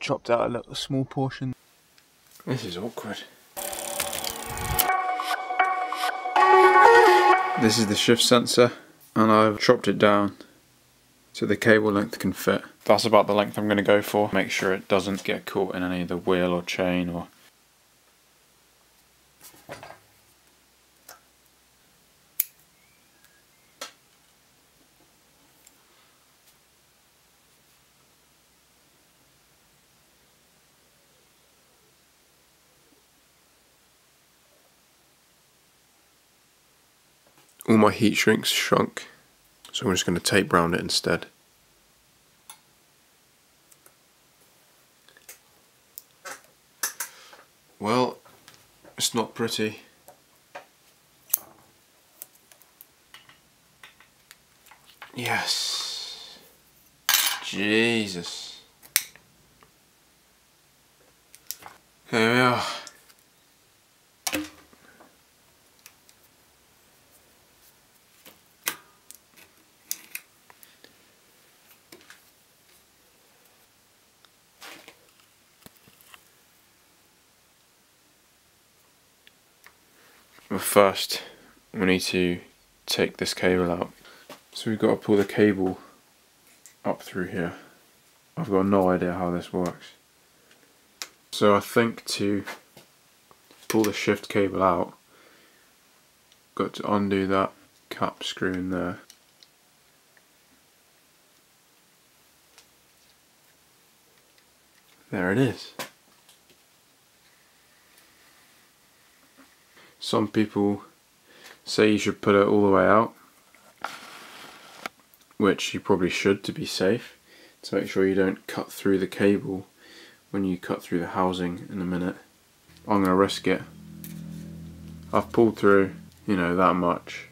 chopped out a little small portion. This is awkward. This is the shift sensor, and I've chopped it down so the cable length can fit. That's about the length I'm going to go for. Make sure it doesn't get caught in any of the wheel or chain or... All my heat shrinks shrunk, so I'm just going to tape round it instead. Well, it's not pretty. Yes. Jesus. There we are. But first, we need to take this cable out. So we've got to pull the cable up through here. I've got no idea how this works. So I think to pull the shift cable out, got to undo that cap screw in there. There it is. Some people say you should put it all the way out, which you probably should to be safe, to make sure you don't cut through the cable when you cut through the housing in a minute. I'm going to risk it. I've pulled through, you know, that much,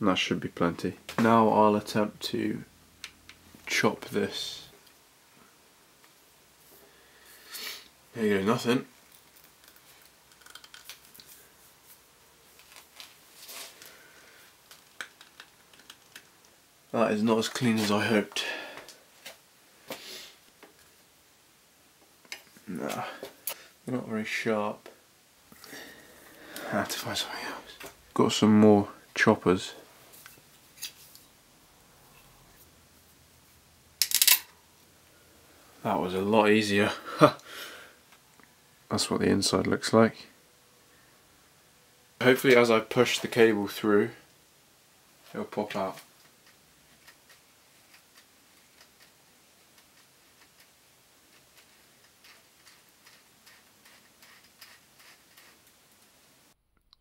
and that should be plenty. Now I'll attempt to chop this. There you go, nothing. That is not as clean as I hoped. Nah, they're not very sharp. I have to find something else. Got some more choppers. That was a lot easier. That's what the inside looks like. Hopefully as I push the cable through, it'll pop out.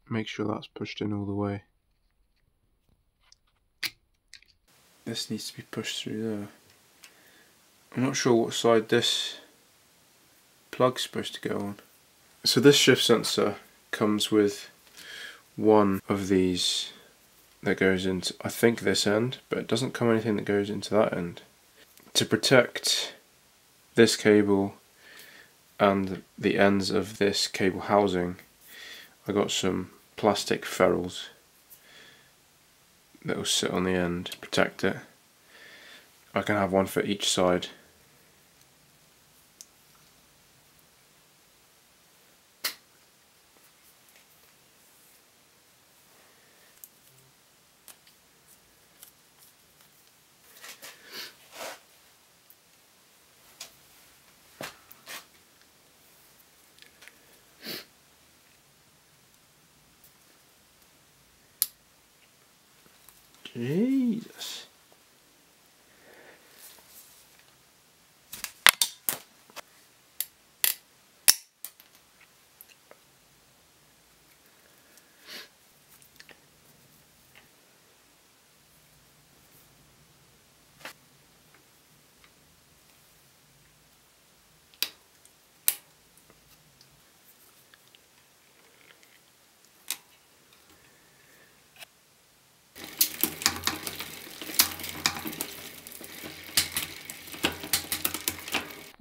Make sure that's pushed in all the way. This needs to be pushed through there. I'm not sure what side this plug's supposed to go on. So this shift sensor comes with one of these that goes into, I think, this end, but it doesn't come anything that goes into that end. To protect this cable and the ends of this cable housing, I got some plastic ferrules that will sit on the end to protect it. I can have one for each side. Jesus.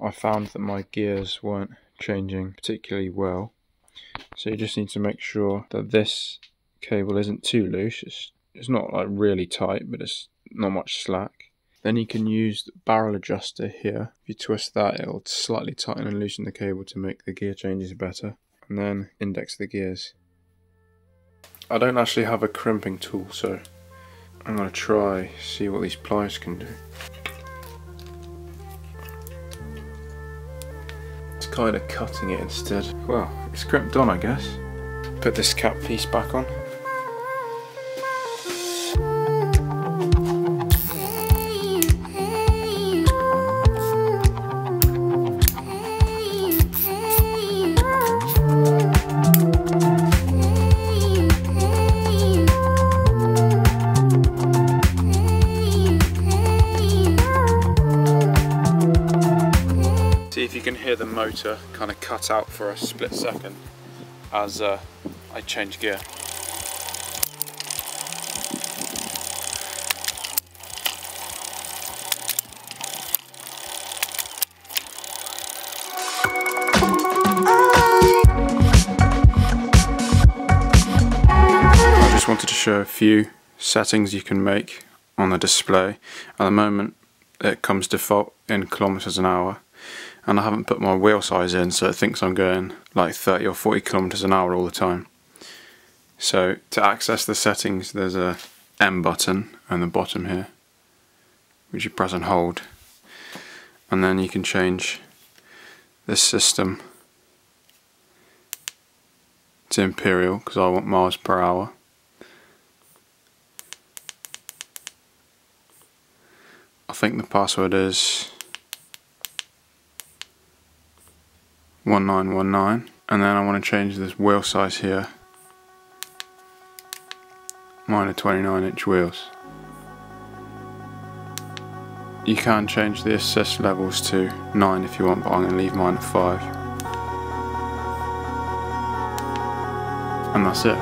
I found that my gears weren't changing particularly well, so you just need to make sure that this cable isn't too loose. It's not like really tight, but it's not much slack. Then you can use the barrel adjuster here. If you twist that, it'll slightly tighten and loosen the cable to make the gear changes better. And then index the gears. I don't actually have a crimping tool, so I'm going to try see what these pliers can do. It's kind of cutting it instead. Well, it's crimped on, I guess. Put this cap piece back on. See if you can hear the motor kind of cut out for a split second as I change gear. I just wanted to show a few settings you can make on the display. At the moment it comes default in kilometers an hour. And I haven't put my wheel size in, so it thinks I'm going like 30 or 40 kilometers an hour all the time. So to access the settings, there's a M button on the bottom here, which you press and hold, and then you can change this system to imperial because I want miles per hour. I think the password is 1919, and then I want to change this wheel size here. Mine are 29-inch wheels. You can change the assist levels to 9 if you want, but I'm going to leave mine at 5. And that's it.